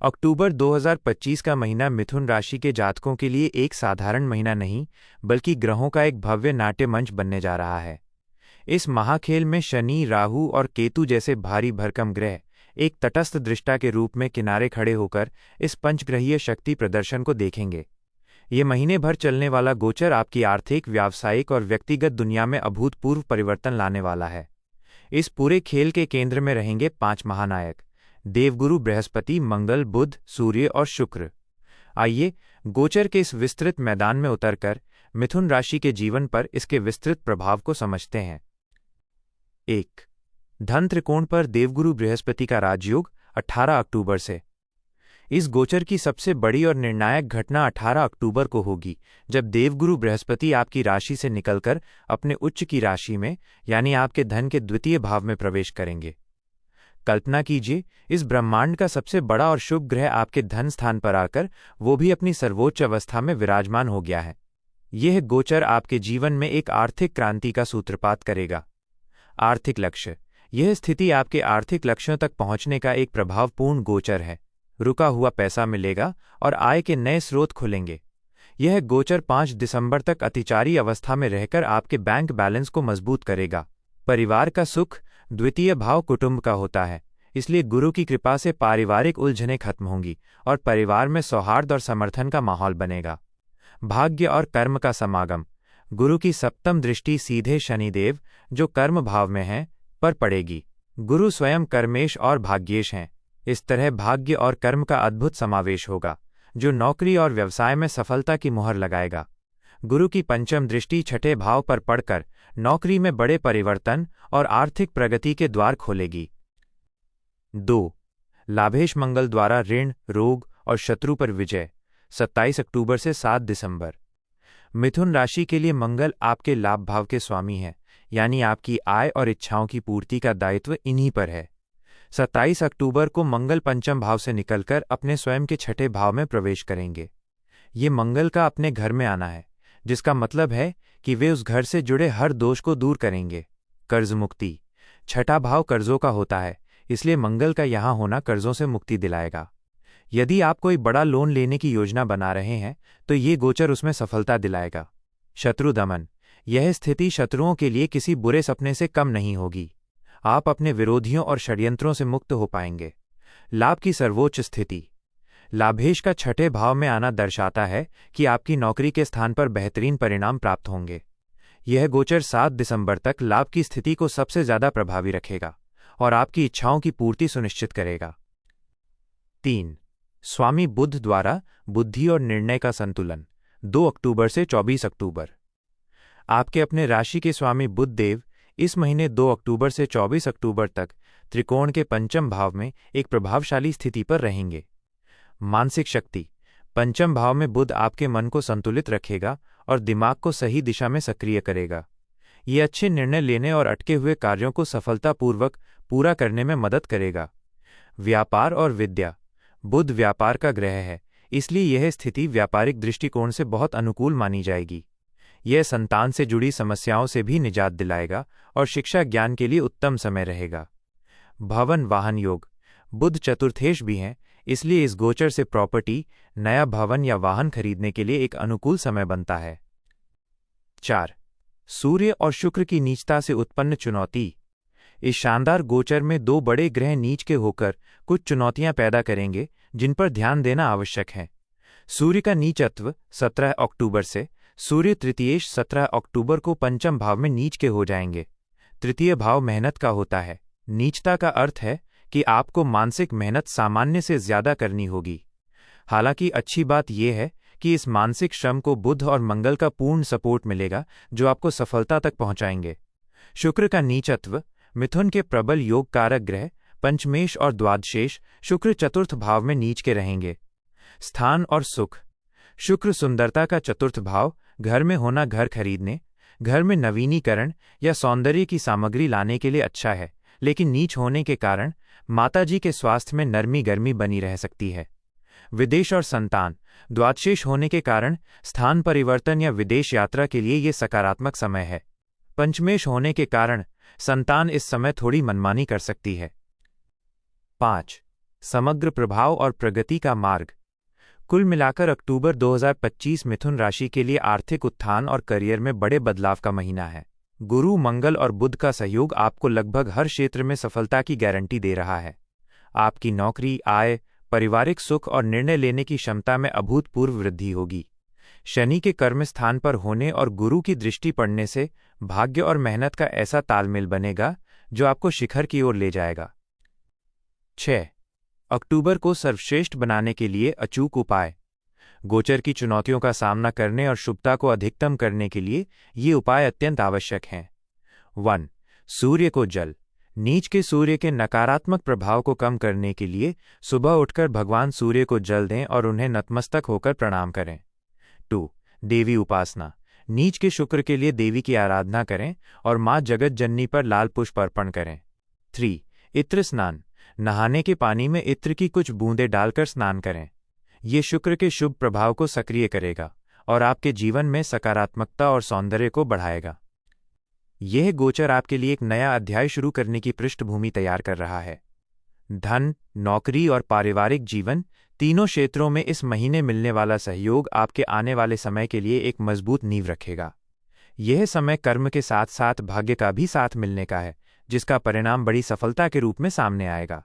अक्टूबर 2025 का महीना मिथुन राशि के जातकों के लिए एक साधारण महीना नहीं, बल्कि ग्रहों का एक भव्य नाट्य मंच बनने जा रहा है। इस महाखेल में शनि, राहु और केतु जैसे भारी भरकम ग्रह एक तटस्थ दृष्टा के रूप में किनारे खड़े होकर इस पंचग्रहीय शक्ति प्रदर्शन को देखेंगे। ये महीने भर चलने वाला गोचर आपकी आर्थिक, व्यावसायिक और व्यक्तिगत दुनिया में अभूतपूर्व परिवर्तन लाने वाला है। इस पूरे खेल के केंद्र में रहेंगे 5 महानायक: देवगुरु बृहस्पति, मंगल, बुध, सूर्य और शुक्र। आइए गोचर के इस विस्तृत मैदान में उतरकर मिथुन राशि के जीवन पर इसके विस्तृत प्रभाव को समझते हैं। 1. धन त्रिकोण पर देवगुरु बृहस्पति का राजयोग 18 अक्टूबर से। इस गोचर की सबसे बड़ी और निर्णायक घटना 18 अक्टूबर को होगी, जब देवगुरु बृहस्पति आपकी राशि से निकलकर अपने उच्च की राशि में यानी आपके धन के द्वितीय भाव में प्रवेश करेंगे। कल्पना कीजिए, इस ब्रह्मांड का सबसे बड़ा और शुभ ग्रह आपके धन स्थान पर आकर, वो भी अपनी सर्वोच्च अवस्था में विराजमान हो गया है। यह गोचर आपके जीवन में एक आर्थिक क्रांति का सूत्रपात करेगा। आर्थिक लक्ष्य: यह स्थिति आपके आर्थिक लक्ष्यों तक पहुंचने का एक प्रभावपूर्ण गोचर है। रुका हुआ पैसा मिलेगा और आय के नए स्रोत खुलेंगे। यह गोचर 5 दिसंबर तक अतिचारी अवस्था में रहकर आपके बैंक बैलेंस को मजबूत करेगा। परिवार का सुख: द्वितीय भाव कुटुंब का होता है, इसलिए गुरु की कृपा से पारिवारिक उलझनें खत्म होंगी और परिवार में सौहार्द और समर्थन का माहौल बनेगा। भाग्य और कर्म का समागम: गुरु की सप्तम दृष्टि सीधे शनिदेव, जो कर्म भाव में हैं, पर पड़ेगी। गुरु स्वयं कर्मेश और भाग्येश हैं। इस तरह भाग्य और कर्म का अद्भुत समावेश होगा, जो नौकरी और व्यवसाय में सफलता की मुहर लगाएगा। गुरु की पंचम दृष्टि छठे भाव पर पड़कर नौकरी में बड़े परिवर्तन और आर्थिक प्रगति के द्वार खोलेगी। 2. लाभेश मंगल द्वारा ऋण, रोग और शत्रु पर विजय 27 अक्टूबर से 7 दिसंबर। मिथुन राशि के लिए मंगल आपके लाभ भाव के स्वामी हैं, यानी आपकी आय और इच्छाओं की पूर्ति का दायित्व इन्हीं पर है। 27 अक्टूबर को मंगल पंचम भाव से निकलकर अपने स्वयं के छठे भाव में प्रवेश करेंगे। ये मंगल का अपने घर में आना है, जिसका मतलब है कि वे उस घर से जुड़े हर दोष को दूर करेंगे। कर्ज मुक्ति: छठा भाव कर्जों का होता है, इसलिए मंगल का यहाँ होना कर्जों से मुक्ति दिलाएगा। यदि आप कोई बड़ा लोन लेने की योजना बना रहे हैं, तो ये गोचर उसमें सफलता दिलाएगा। शत्रु दमन: यह स्थिति शत्रुओं के लिए किसी बुरे सपने से कम नहीं होगी। आप अपने विरोधियों और षड्यंत्रों से मुक्त हो पाएंगे। लाभ की सर्वोच्च स्थिति: लाभेश का छठे भाव में आना दर्शाता है कि आपकी नौकरी के स्थान पर बेहतरीन परिणाम प्राप्त होंगे। यह गोचर 7 दिसंबर तक लाभ की स्थिति को सबसे ज्यादा प्रभावी रखेगा और आपकी इच्छाओं की पूर्ति सुनिश्चित करेगा। 3. स्वामी बुध द्वारा बुद्धि और निर्णय का संतुलन 2 अक्टूबर से 24 अक्टूबर। आपके अपने राशि के स्वामी बुध देव इस महीने 2 अक्टूबर से 24 अक्टूबर तक त्रिकोण के पंचम भाव में एक प्रभावशाली स्थिति पर रहेंगे। मानसिक शक्ति: पंचम भाव में बुध आपके मन को संतुलित रखेगा और दिमाग को सही दिशा में सक्रिय करेगा। ये अच्छे निर्णय लेने और अटके हुए कार्यों को सफलतापूर्वक पूरा करने में मदद करेगा। व्यापार और विद्या: बुध व्यापार का ग्रह है, इसलिए यह स्थिति व्यापारिक दृष्टिकोण से बहुत अनुकूल मानी जाएगी। यह संतान से जुड़ी समस्याओं से भी निजात दिलाएगा और शिक्षा ज्ञान के लिए उत्तम समय रहेगा। भवन वाहन योग: बुध चतुर्थेश भी हैं, इसलिए इस गोचर से प्रॉपर्टी, नया भवन या वाहन खरीदने के लिए एक अनुकूल समय बनता है। 4. सूर्य और शुक्र की नीचता से उत्पन्न चुनौती: इस शानदार गोचर में 2 बड़े ग्रह नीच के होकर कुछ चुनौतियां पैदा करेंगे, जिन पर ध्यान देना आवश्यक है। सूर्य का नीचत्व 17 अक्टूबर से। सूर्य तृतीयेश 17 अक्टूबर को पंचम भाव में नीच के हो जाएंगे। तृतीय भाव मेहनत का होता है। नीचता का अर्थ है कि आपको मानसिक मेहनत सामान्य से ज्यादा करनी होगी। हालांकि अच्छी बात यह है कि इस मानसिक श्रम को बुध और मंगल का पूर्ण सपोर्ट मिलेगा, जो आपको सफलता तक पहुंचाएंगे। शुक्र का नीचत्व: मिथुन के प्रबल योग कारक ग्रह पंचमेश और द्वादशेश शुक्र चतुर्थ भाव में नीच के रहेंगे। स्थान और सुख: शुक्र सुंदरता का चतुर्थ भाव, घर में होना घर खरीदने, घर में नवीनीकरण या सौंदर्य की सामग्री लाने के लिए अच्छा है, लेकिन नीच होने के कारण माताजी के स्वास्थ्य में नरमी गर्मी बनी रह सकती है। विदेश और संतान: द्वादशेश होने के कारण स्थान परिवर्तन या विदेश यात्रा के लिए ये सकारात्मक समय है। पंचमेश होने के कारण संतान इस समय थोड़ी मनमानी कर सकती है। 5. समग्र प्रभाव और प्रगति का मार्ग। कुल मिलाकर अक्टूबर 2025 मिथुन राशि के लिए आर्थिक उत्थान और करियर में बड़े बदलाव का महीना है। गुरु, मंगल और बुध का सहयोग आपको लगभग हर क्षेत्र में सफलता की गारंटी दे रहा है। आपकी नौकरी, आय, पारिवारिक सुख और निर्णय लेने की क्षमता में अभूतपूर्व वृद्धि होगी। शनि के कर्म स्थान पर होने और गुरु की दृष्टि पड़ने से भाग्य और मेहनत का ऐसा तालमेल बनेगा जो आपको शिखर की ओर ले जाएगा। 6 अक्टूबर को सर्वश्रेष्ठ बनाने के लिए अचूक उपाय। गोचर की चुनौतियों का सामना करने और शुभता को अधिकतम करने के लिए ये उपाय अत्यंत आवश्यक हैं। 1 सूर्य को जल। नीच के सूर्य के नकारात्मक प्रभाव को कम करने के लिए सुबह उठकर भगवान सूर्य को जल दें और उन्हें नतमस्तक होकर प्रणाम करें। 2 देवी उपासना। नीच के शुक्र के लिए देवी की आराधना करें और माँ जगत जननी पर लाल पुष्प अर्पण करें। 3 इत्र स्नान। नहाने के पानी में इत्र की कुछ बूंदें डालकर स्नान करें। ये शुक्र के शुभ प्रभाव को सक्रिय करेगा और आपके जीवन में सकारात्मकता और सौंदर्य को बढ़ाएगा। यह गोचर आपके लिए एक नया अध्याय शुरू करने की पृष्ठभूमि तैयार कर रहा है। धन, नौकरी और पारिवारिक जीवन तीनों क्षेत्रों में इस महीने मिलने वाला सहयोग आपके आने वाले समय के लिए एक मजबूत नींव रखेगा। यह समय कर्म के साथ साथ भाग्य का भी साथ मिलने का है, जिसका परिणाम बड़ी सफलता के रूप में सामने आएगा।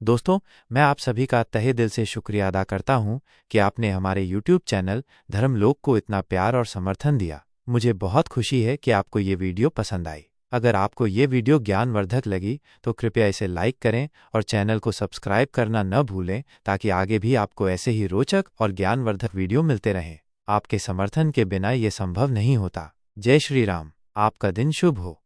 दोस्तों, मैं आप सभी का तहे दिल से शुक्रिया अदा करता हूं कि आपने हमारे YouTube चैनल धर्मलोक को इतना प्यार और समर्थन दिया। मुझे बहुत खुशी है कि आपको ये वीडियो पसंद आई। अगर आपको ये वीडियो ज्ञानवर्धक लगी तो कृपया इसे लाइक करें और चैनल को सब्सक्राइब करना न भूलें, ताकि आगे भी आपको ऐसे ही रोचक और ज्ञानवर्धक वीडियो मिलते रहें। आपके समर्थन के बिना ये संभव नहीं होता। जय श्री राम। आपका दिन शुभ हो।